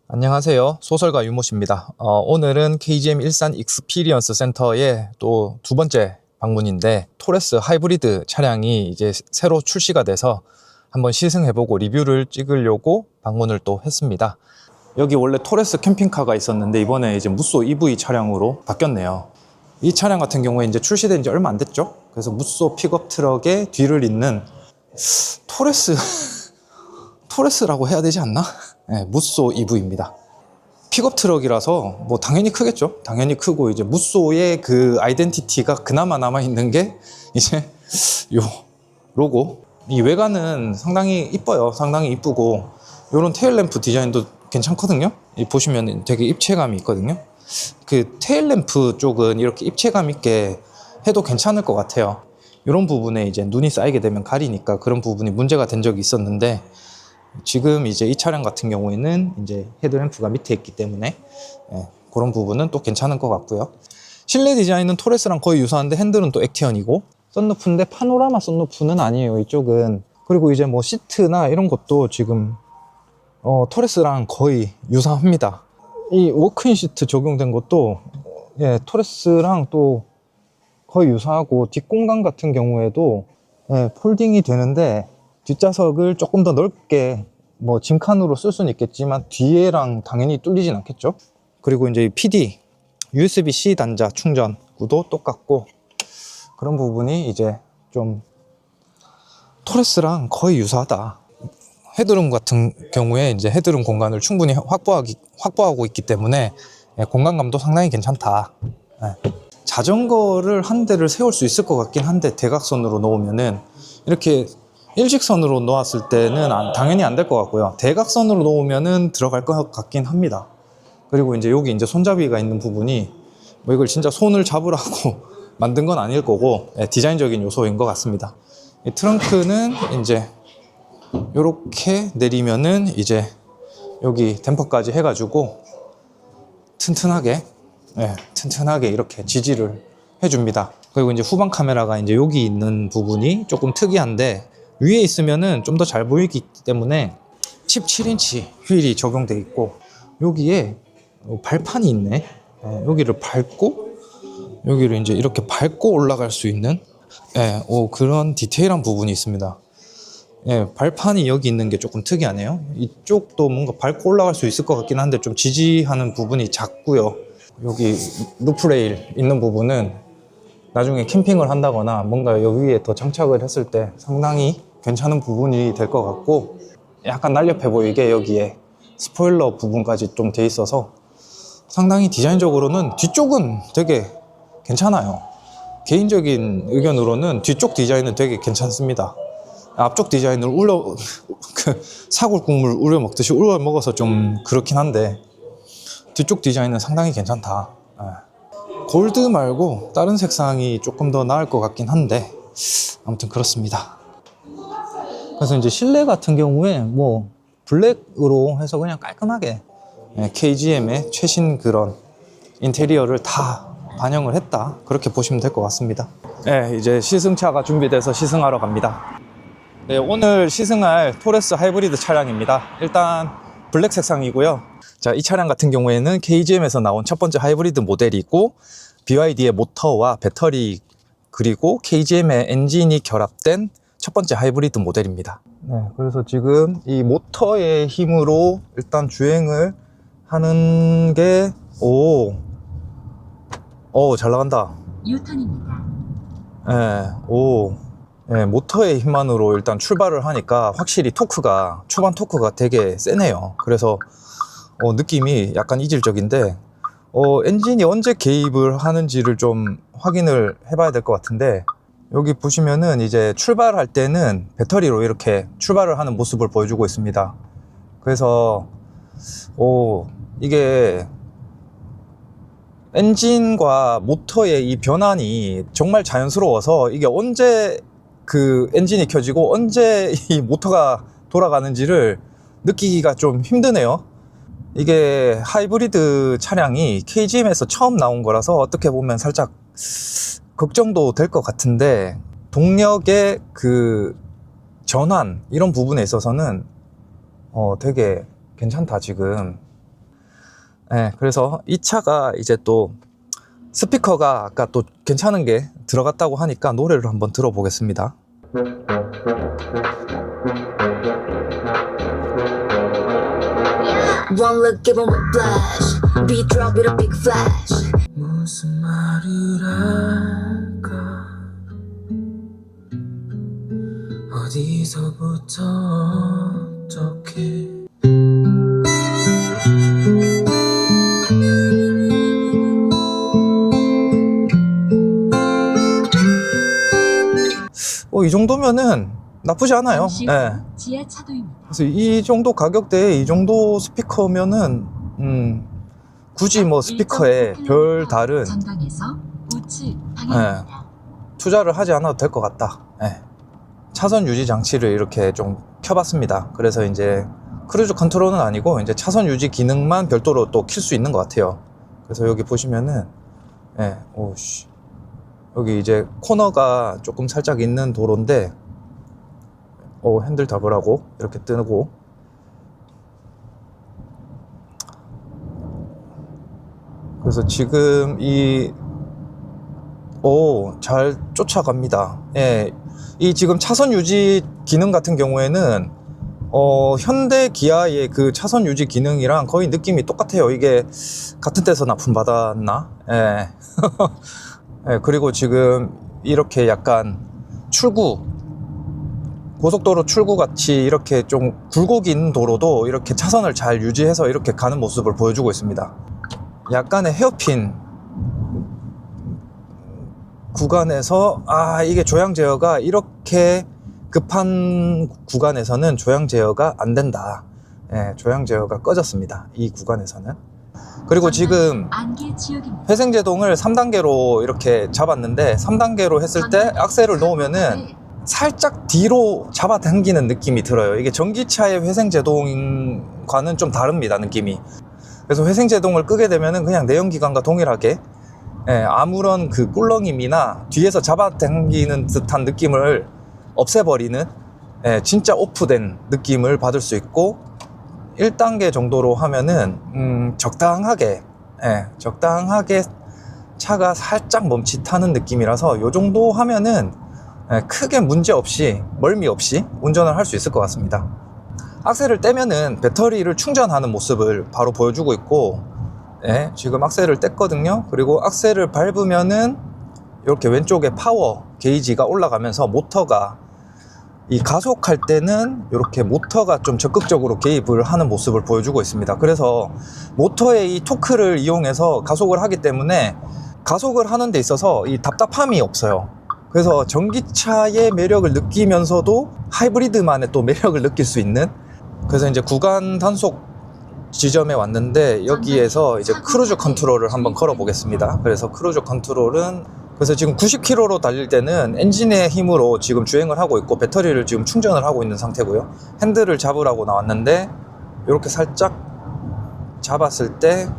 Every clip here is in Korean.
안녕하세요. 소설가 유모씨입니다. 오늘은 KGM 일산 익스피리언스 센터의 또 두 번째 방문인데, 토레스 하이브리드 차량이 이제 새로 출시가 돼서 한번 시승해보고 리뷰를 찍으려고 방문을 또 했습니다. 여기 원래 토레스 캠핑카가 있었는데 이번에 이제 무쏘 EV 차량으로 바뀌었네요. 이 차량 같은 경우에 이제 출시된 지 얼마 안 됐죠. 그래서 무쏘 픽업 트럭의 뒤를 잇는 토레스라고 해야 되지 않나? 네, 무쏘 EV입니다. 픽업 트럭이라서 뭐 당연히 크겠죠. 당연히 크고, 이제 무쏘의 그 아이덴티티가 그나마 남아있는 게 이제 요 로고. 이 외관은 상당히 이뻐요. 상당히 이쁘고, 요런 테일램프 디자인도 괜찮거든요. 보시면 되게 입체감이 있거든요. 그 테일램프 쪽은 이렇게 입체감 있게 해도 괜찮을 것 같아요. 이런 부분에 이제 눈이 쌓이게 되면 가리니까 그런 부분이 문제가 된 적이 있었는데, 지금 이제 이 차량 같은 경우에는 이제 헤드램프가 밑에 있기 때문에 그런 부분은 또 괜찮은 것 같고요. 실내 디자인은 토레스랑 거의 유사한데 핸들은 또 액티언이고, 썬루프인데 파노라마 썬루프는 아니에요, 이쪽은. 그리고 이제 뭐 시트나 이런 것도 지금 토레스랑 거의 유사합니다. 이 워크인 시트 적용된 것도 토레스랑 또 거의 유사하고, 뒷공간 같은 경우에도 폴딩이 되는데, 뒷좌석을 조금 더 넓게 뭐 짐칸으로 쓸 수는 있겠지만 뒤에랑 당연히 뚫리진 않겠죠. 그리고 이제 PD USB-C 단자 충전구도 똑같고, 그런 부분이 이제 좀 토레스랑 거의 유사하다. 헤드룸 같은 경우에 이제 헤드룸 공간을 충분히 확보하고 있기 때문에 공간감도 상당히 괜찮다. 자전거를 한 대를 세울 수 있을 것 같긴 한데, 대각선으로 놓으면은 이렇게 일직선으로 놓았을 때는 당연히 안 될 것 같고요. 대각선으로 놓으면은 들어갈 것 같긴 합니다. 그리고 이제 여기 이제 손잡이가 있는 부분이 뭐 이걸 진짜 손을 잡으라고 만든 건 아닐 거고, 디자인적인 요소인 것 같습니다. 이 트렁크는 이제 이렇게 내리면은 이제 여기 댐퍼까지 해가지고 튼튼하게 이렇게 지지를 해줍니다. 그리고 이제 후방 카메라가 이제 여기 있는 부분이 조금 특이한데, 위에 있으면은 좀 더 잘 보이기 때문에 17인치 휠이 적용돼 있고, 여기에 발판이 있네. 여기를 밟고 여기를 이제 이렇게 밟고 올라갈 수 있는 그런 디테일한 부분이 있습니다. 발판이 여기 있는 게 조금 특이하네요. 이쪽도 뭔가 밟고 올라갈 수 있을 것 같긴 한데 좀 지지하는 부분이 작고요. 여기 루프레일 있는 부분은 나중에 캠핑을 한다거나 뭔가 여기 위에 더 장착을 했을 때 상당히 괜찮은 부분이 될 것 같고, 약간 날렵해 보이게 여기에 스포일러 부분까지 좀 돼 있어서 상당히 디자인적으로는 뒤쪽은 되게 괜찮아요. 개인적인 의견으로는 뒤쪽 디자인은 되게 괜찮습니다. 앞쪽 디자인을 사골 국물 우려 먹듯이 우려 먹어서 좀 그렇긴 한데, 뒤쪽 디자인은 상당히 괜찮다. 골드 말고 다른 색상이 조금 더 나을 것 같긴 한데, 아무튼 그렇습니다. 그래서 이제 실내 같은 경우에 뭐 블랙으로 해서 그냥 깔끔하게 KGM의 최신 그런 인테리어를 다 반영을 했다, 그렇게 보시면 될 것 같습니다. 이제 시승차가 준비돼서 시승하러 갑니다. 오늘 시승할 토레스 하이브리드 차량입니다. 일단 블랙 색상이고요. 자, 이 차량 같은 경우에는 KGM에서 나온 첫 번째 하이브리드 모델이고, BYD의 모터와 배터리 그리고 KGM의 엔진이 결합된 첫 번째 하이브리드 모델입니다. 그래서 지금 이 모터의 힘으로 일단 주행을 하는 게 잘 나간다. 유턴입니다. 모터의 힘만으로 일단 출발을 하니까 확실히 초반 토크가 되게 세네요. 그래서 느낌이 약간 이질적인데, 엔진이 언제 개입을 하는지를 좀 확인을 해봐야 될 것 같은데, 여기 보시면은 이제 출발할 때는 배터리로 이렇게 출발을 하는 모습을 보여주고 있습니다. 그래서 이게 엔진과 모터의 이 변환이 정말 자연스러워서, 이게 언제 그 엔진이 켜지고 언제 이 모터가 돌아가는지를 느끼기가 좀 힘드네요. 이게 하이브리드 차량이 KGM에서 처음 나온 거라서 어떻게 보면 살짝 걱정도 될 것 같은데, 동력의 그 전환 이런 부분에 있어서는 되게 괜찮다 지금. 네, 그래서 이 차가 이제 또 스피커가 아까 또 괜찮은 게 들어갔다고 하니까 노래를 한번 들어보겠습니다. One look, give 'em a flash. Beat drop with a big flash. 무슨 말을 할까 어디서부터 어떻게 이 정도면은 나쁘지 않아요. 네. 지하차도입니다. 그래서 이 정도 가격대에 이 정도 스피커면은 굳이 뭐 스피커에 별 다른 전방에서 우측 방향입니다. 투자를 하지 않아도 될 것 같다. 네. 차선 유지 장치를 이렇게 좀 켜봤습니다. 그래서 이제 크루즈 컨트롤은 아니고 이제 차선 유지 기능만 별도로 또 킬 수 있는 것 같아요. 그래서 여기 보시면은 오씨, 여기 이제 코너가 조금 살짝 있는 도로인데 핸들 잡으라고 이렇게 뜨고, 그래서 지금 잘 쫓아갑니다. 이 지금 차선 유지 기능 같은 경우에는 현대 기아의 그 차선 유지 기능이랑 거의 느낌이 똑같아요. 이게 같은 데서 납품받았나? 그리고 지금 이렇게 약간 고속도로 출구 같이 이렇게 좀 굴곡인 도로도 이렇게 차선을 잘 유지해서 이렇게 가는 모습을 보여주고 있습니다. 약간의 헤어핀 구간에서 이게 조향 제어가 이렇게 급한 구간에서는 조향 제어가 안 된다. 조향 제어가 꺼졌습니다. 이 구간에서는. 그리고 지금 안개 지역입니다. 회생제동을 3단계로 이렇게 잡았는데 3단계로 했을 때 악셀을 놓으면은 살짝 뒤로 잡아당기는 느낌이 들어요. 이게 전기차의 회생제동과는 좀 다릅니다, 느낌이. 그래서 회생제동을 끄게 되면은 그냥 내연기관과 동일하게 아무런 그 꿀렁임이나 뒤에서 잡아당기는 듯한 느낌을 없애버리는 진짜 오프된 느낌을 받을 수 있고, 1단계 정도로 하면은 적당하게 차가 살짝 멈칫하는 느낌이라서 요 정도 하면은 크게 문제 없이 멀미 없이 운전을 할 수 있을 것 같습니다. 악셀을 떼면은 배터리를 충전하는 모습을 바로 보여주고 있고, 지금 악셀을 뗐거든요. 그리고 악셀을 밟으면은 이렇게 왼쪽에 파워 게이지가 올라가면서 모터가 이 가속할 때는 이렇게 모터가 좀 적극적으로 개입을 하는 모습을 보여주고 있습니다. 그래서 모터의 이 토크를 이용해서 가속을 하기 때문에 가속을 하는 데 있어서 이 답답함이 없어요. 그래서 전기차의 매력을 느끼면서도 하이브리드만의 또 매력을 느낄 수 있는, 그래서 이제 구간 단속 지점에 왔는데 여기에서 이제 크루즈 컨트롤을 한번 걸어 보겠습니다. 그래서 크루즈 컨트롤은 지금 90km로 달릴 때는 엔진의 힘으로 지금 주행을 하고 있고 배터리를 지금 충전을 하고 있는 상태고요. 핸들을 잡으라고 나왔는데 이렇게 살짝 잡았을 때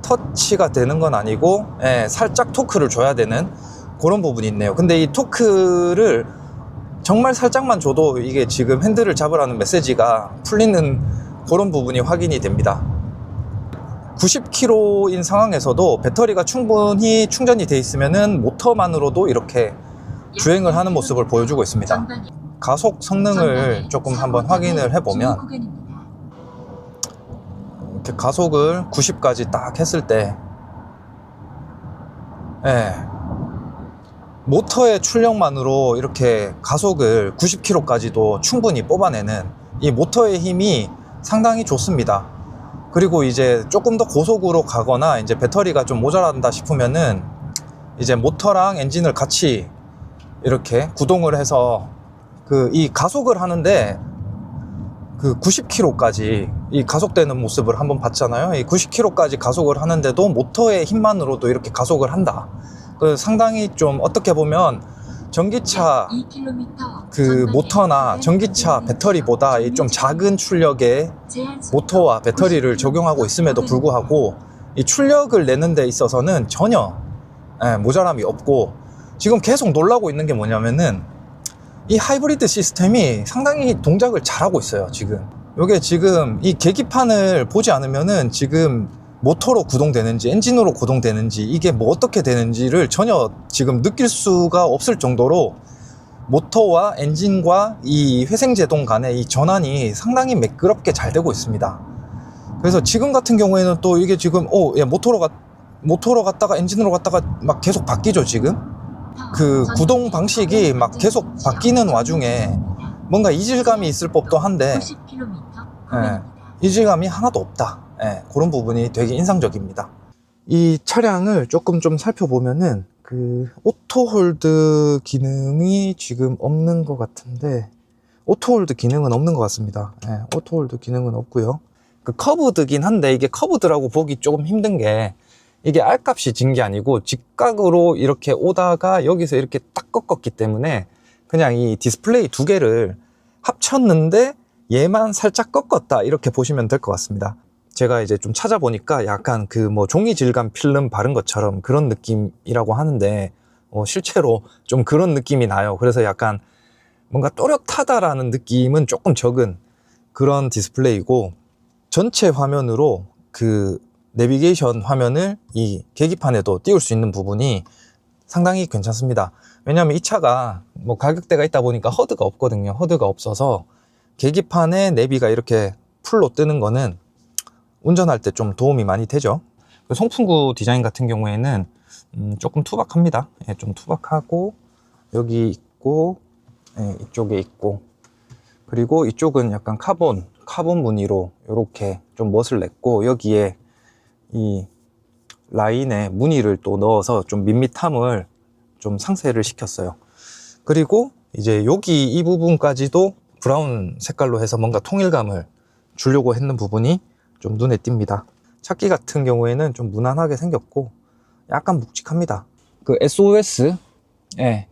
터치가 되는 건 아니고 살짝 토크를 줘야 되는 그런 부분이 있네요. 근데 이 토크를 정말 살짝만 줘도 이게 지금 핸들을 잡으라는 메시지가 풀리는 그런 부분이 확인이 됩니다. 90km인 상황에서도 배터리가 충분히 충전이 돼 있으면은 모터만으로도 이렇게 주행을 하는 모습을 보여주고 있습니다. 가속 성능을 조금 한번 확인을 해보면 이렇게 가속을 90까지 딱 했을 때 모터의 출력만으로 이렇게 가속을 90km까지도 충분히 뽑아내는 이 모터의 힘이 상당히 좋습니다. 그리고 이제 조금 더 고속으로 가거나 이제 배터리가 좀 모자란다 싶으면은 이제 모터랑 엔진을 같이 이렇게 구동을 해서 이 가속을 하는데 90km까지 이 가속되는 모습을 한번 봤잖아요. 이 90km까지 가속을 하는데도 모터의 힘만으로도 이렇게 가속을 한다. 상당히 좀 어떻게 보면 전기차 모터나 전기차 배터리보다 좀 작은 출력의 모터와 배터리를 적용하고 있음에도 불구하고 이 출력을 내는 데 있어서는 전혀 모자람이 없고, 지금 계속 놀라고 있는 게 뭐냐면은 이 하이브리드 시스템이 상당히 동작을 잘하고 있어요. 지금 요게 지금 이 계기판을 보지 않으면은 지금 모터로 구동되는지 엔진으로 구동되는지 이게 뭐 어떻게 되는지를 전혀 지금 느낄 수가 없을 정도로 모터와 엔진과 이 회생제동 간의 이 전환이 상당히 매끄럽게 잘 되고 있습니다. 그래서 지금 같은 경우에는 또 이게 지금 모터로 갔다가 엔진으로 갔다가 막 계속 바뀌죠. 지금 그 구동 방식이 막 계속 바뀌는 와중에 뭔가 이질감이 있을 법도 한데 90km 이질감이 하나도 없다. 그런 부분이 되게 인상적입니다. 이 차량을 조금 좀 살펴보면은 그 오토홀드 기능이 지금 없는 것 같은데, 오토홀드 기능은 없는 것 같습니다. 오토홀드 기능은 없고요. 그 커브드긴 한데 이게 커브드라고 보기 조금 힘든 게 이게 R값이 진 게 아니고 직각으로 이렇게 오다가 여기서 이렇게 딱 꺾었기 때문에 그냥 이 디스플레이 두 개를 합쳤는데 얘만 살짝 꺾었다 이렇게 보시면 될 것 같습니다. 제가 이제 좀 찾아보니까 약간 그 뭐 종이 질감 필름 바른 것처럼 그런 느낌이라고 하는데 실제로 좀 그런 느낌이 나요. 그래서 약간 뭔가 또렷하다라는 느낌은 조금 적은 그런 디스플레이고, 전체 화면으로 그 내비게이션 화면을 이 계기판에도 띄울 수 있는 부분이 상당히 괜찮습니다. 왜냐하면 이 차가 뭐 가격대가 있다 보니까 허드가 없거든요. 허드가 없어서 계기판에 내비가 이렇게 풀로 뜨는 거는 운전할 때 좀 도움이 많이 되죠. 송풍구 디자인 같은 경우에는 조금 투박합니다. 좀 투박하고 여기 있고 이쪽에 있고, 그리고 이쪽은 약간 카본 무늬로 이렇게 좀 멋을 냈고, 여기에 이 라인에 무늬를 또 넣어서 좀 밋밋함을 좀 상쇄를 시켰어요. 그리고 이제 여기 이 부분까지도 브라운 색깔로 해서 뭔가 통일감을 주려고 했는 부분이 좀 눈에 띕니다. 차키 같은 경우에는 좀 무난하게 생겼고 약간 묵직합니다. 그 SOS,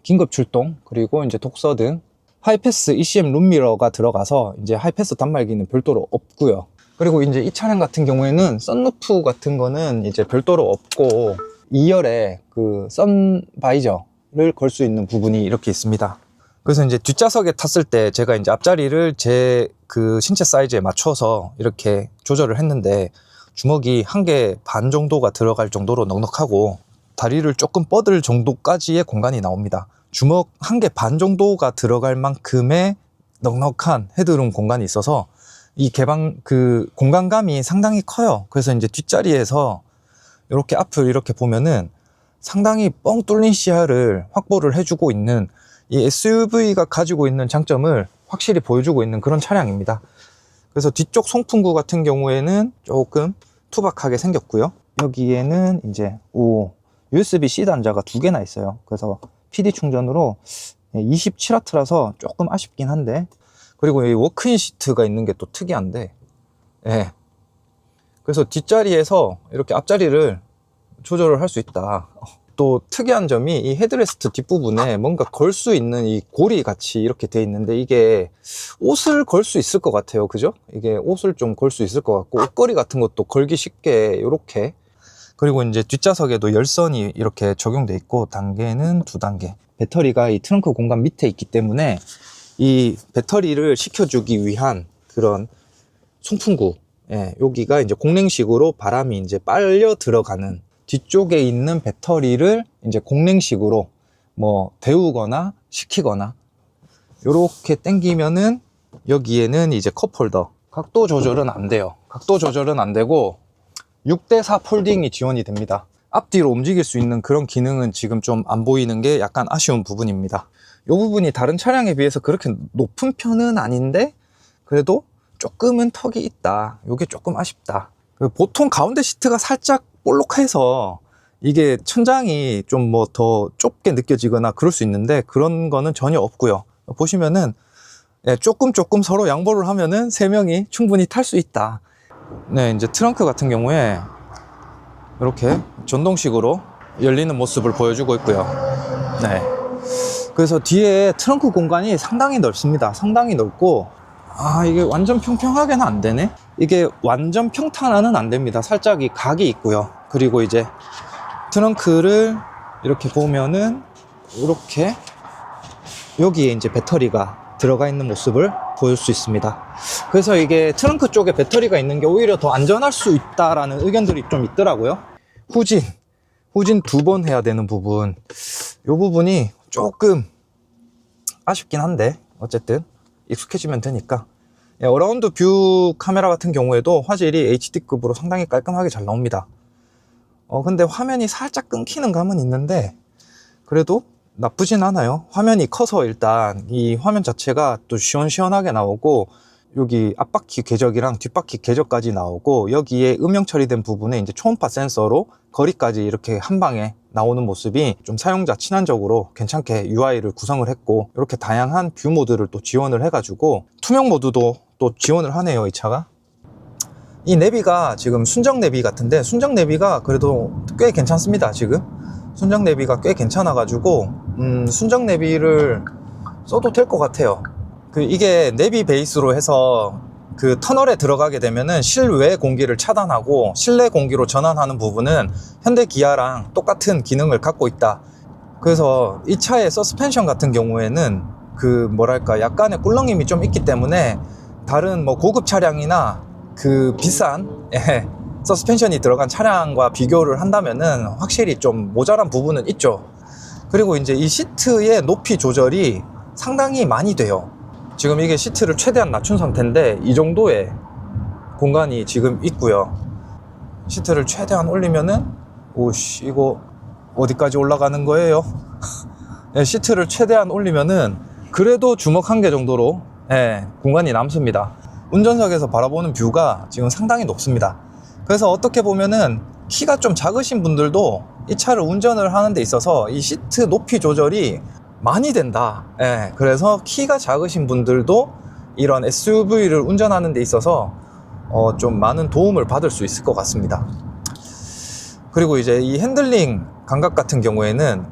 긴급 출동, 그리고 이제 독서등, 하이패스 ECM 룸미러가 들어가서 이제 하이패스 단말기는 별도로 없고요. 그리고 이제 이 차량 같은 경우에는 썬루프 같은 거는 이제 별도로 없고 2열에 그 선바이저를 걸 수 있는 부분이 이렇게 있습니다. 그래서 이제 뒷좌석에 탔을 때 제가 이제 앞자리를 제 그 신체 사이즈에 맞춰서 이렇게 조절을 했는데 주먹이 1개 반 정도가 들어갈 정도로 넉넉하고 다리를 조금 뻗을 정도까지의 공간이 나옵니다. 주먹 1개 반 정도가 들어갈 만큼의 넉넉한 헤드룸 공간이 있어서 이 그 공간감이 상당히 커요. 그래서 이제 뒷자리에서 이렇게 앞을 이렇게 보면은 상당히 뻥 뚫린 시야를 확보를 해주고 있는, 이 SUV가 가지고 있는 장점을 확실히 보여주고 있는 그런 차량입니다. 그래서 뒤쪽 송풍구 같은 경우에는 조금 투박하게 생겼고요. 여기에는 이제 USB-C 단자가 2개나 있어요. 그래서 PD 충전으로 27W라서 조금 아쉽긴 한데, 그리고 이 워크인 시트가 있는 게 또 특이한데, 그래서 뒷자리에서 이렇게 앞자리를 조절을 할 수 있다. 또 특이한 점이 이 헤드레스트 뒷부분에 뭔가 걸 수 있는 이 고리 같이 이렇게 돼 있는데, 이게 옷을 걸 수 있을 것 같아요. 그죠? 이게 옷을 좀 걸 수 있을 것 같고, 옷걸이 같은 것도 걸기 쉽게 이렇게. 그리고 이제 뒷좌석에도 열선이 이렇게 적용돼 있고, 단계는 2단계. 배터리가 이 트렁크 공간 밑에 있기 때문에 이 배터리를 식혀주기 위한 그런 송풍구, 여기가 이제 공랭식으로 바람이 이제 빨려 들어가는, 뒤쪽에 있는 배터리를 이제 공랭식으로 뭐 데우거나 식히거나 요렇게 당기면은 여기에는 이제 컵홀더, 각도 조절은 안 돼요. 각도 조절은 안 되고 6대4 폴딩이 지원이 됩니다. 앞뒤로 움직일 수 있는 그런 기능은 지금 좀 안 보이는 게 약간 아쉬운 부분입니다. 이 부분이 다른 차량에 비해서 그렇게 높은 편은 아닌데 그래도 조금은 턱이 있다. 이게 조금 아쉽다. 보통 가운데 시트가 살짝 볼록해서 이게 천장이 좀 뭐 더 좁게 느껴지거나 그럴 수 있는데 그런 거는 전혀 없고요. 보시면은 조금 서로 양보를 하면은 3명이 충분히 탈 수 있다. 네, 이제 트렁크 같은 경우에 이렇게 전동식으로 열리는 모습을 보여주고 있고요. 네. 그래서 뒤에 트렁크 공간이 상당히 넓습니다. 상당히 넓고, 이게 완전 평평하게는 안 되네. 이게 완전 평탄화는 안 됩니다. 살짝 이 각이 있고요. 그리고 이제 트렁크를 이렇게 보면은 이렇게 여기에 이제 배터리가 들어가 있는 모습을 보일 수 있습니다. 그래서 이게 트렁크 쪽에 배터리가 있는 게 오히려 더 안전할 수 있다라는 의견들이 좀 있더라고요. 후진 2번 해야 되는 부분, 이 부분이 조금 아쉽긴 한데 어쨌든 익숙해지면 되니까. 어라운드 뷰 카메라 같은 경우에도 화질이 HD급으로 상당히 깔끔하게 잘 나옵니다. 근데 화면이 살짝 끊기는 감은 있는데 그래도 나쁘진 않아요. 화면이 커서 일단 이 화면 자체가 또 시원시원하게 나오고, 여기 앞바퀴 궤적이랑 뒷바퀴 궤적까지 나오고, 여기에 음영 처리된 부분에 이제 초음파 센서로 거리까지 이렇게 한 방에 나오는 모습이 좀 사용자 친환적으로 괜찮게 UI를 구성을 했고, 이렇게 다양한 뷰 모드를 또 지원을 해가지고 투명 모드도 또 지원을 하네요, 이 차가. 이 내비가 지금 순정 내비 같은데, 순정 내비가 그래도 꽤 괜찮습니다. 지금 순정 내비가 꽤 괜찮아가지고 순정 내비를 써도 될 것 같아요. 이게 내비 베이스로 해서 그 터널에 들어가게 되면은 실외 공기를 차단하고 실내 공기로 전환하는 부분은 현대 기아랑 똑같은 기능을 갖고 있다. 그래서 이 차의 서스펜션 같은 경우에는 그 뭐랄까 약간의 꿀렁임이 좀 있기 때문에 다른 뭐 고급 차량이나 그 비싼 서스펜션이 들어간 차량과 비교를 한다면은 확실히 좀 모자란 부분은 있죠. 그리고 이제 이 시트의 높이 조절이 상당히 많이 돼요. 지금 이게 시트를 최대한 낮춘 상태인데 이 정도의 공간이 지금 있고요. 시트를 최대한 올리면은, 오씨, 이거 어디까지 올라가는 거예요? 시트를 최대한 올리면은 그래도 주먹 한 개 정도로 공간이 남습니다. 운전석에서 바라보는 뷰가 지금 상당히 높습니다. 그래서 어떻게 보면은 키가 좀 작으신 분들도 이 차를 운전을 하는 데 있어서 이 시트 높이 조절이 많이 된다. 그래서 키가 작으신 분들도 이런 SUV를 운전하는 데 있어서 좀 많은 도움을 받을 수 있을 것 같습니다. 그리고 이제 이 핸들링 감각 같은 경우에는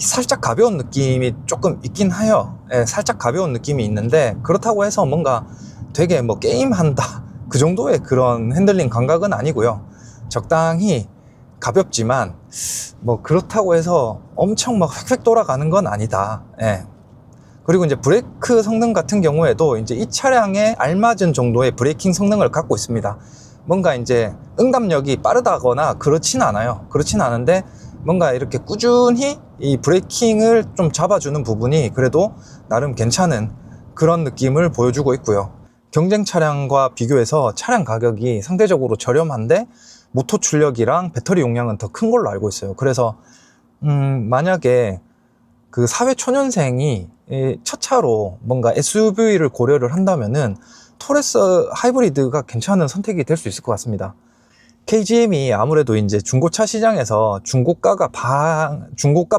살짝 가벼운 느낌이 조금 있긴 해요. 살짝 가벼운 느낌이 있는데, 그렇다고 해서 뭔가 되게 뭐 게임한다 그 정도의 그런 핸들링 감각은 아니고요. 적당히 가볍지만 뭐 그렇다고 해서 엄청 막 획획 돌아가는 건 아니다. 그리고 이제 브레이크 성능 같은 경우에도 이제 이 차량에 알맞은 정도의 브레이킹 성능을 갖고 있습니다. 뭔가 이제 응답력이 빠르다거나 그렇진 않아요. 그렇진 않은데 뭔가 이렇게 꾸준히 이 브레이킹을 좀 잡아주는 부분이 그래도 나름 괜찮은 그런 느낌을 보여주고 있고요. 경쟁 차량과 비교해서 차량 가격이 상대적으로 저렴한데 모토 출력이랑 배터리 용량은 더 큰 걸로 알고 있어요. 그래서 만약에 그 사회 초년생이 첫 차로 뭔가 SUV를 고려를 한다면은 토레스 하이브리드가 괜찮은 선택이 될 수 있을 것 같습니다. KGM이 아무래도 이제 중고차 시장에서 중고가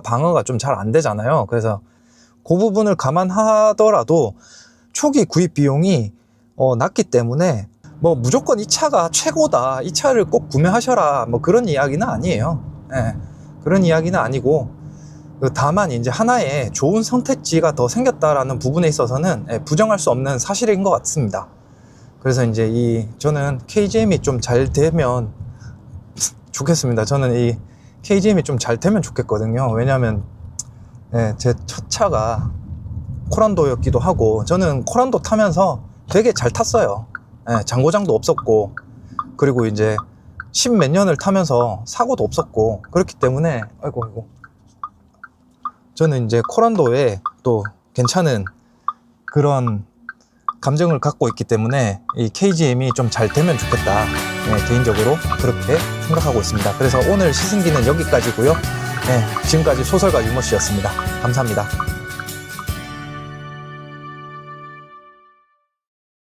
방어가 좀 잘 안 되잖아요. 그래서 그 부분을 감안하더라도 초기 구입 비용이 낮기 때문에 뭐 무조건 이 차가 최고다, 이 차를 꼭 구매하셔라, 뭐 그런 이야기는 아니에요. 그런 이야기는 아니고, 다만 이제 하나의 좋은 선택지가 더 생겼다라는 부분에 있어서는 부정할 수 없는 사실인 것 같습니다. 그래서 이제 저는 KGM이 좀 잘 되면 좋겠습니다. 저는 이 KGM이 좀 잘 되면 좋겠거든요. 왜냐하면 제 첫 차가 코란도였기도 하고, 저는 코란도 타면서 되게 잘 탔어요. 장고장도 없었고, 그리고 이제 10몇 년을 타면서 사고도 없었고, 그렇기 때문에 아이고 저는 이제 코란도에 또 괜찮은 그런 감정을 갖고 있기 때문에 이 KGM이 좀 잘 되면 좋겠다, 개인적으로 그렇게 생각하고 있습니다. 그래서 오늘 시승기는 여기까지고요. 지금까지 소설가 유모 씨였습니다. 감사합니다.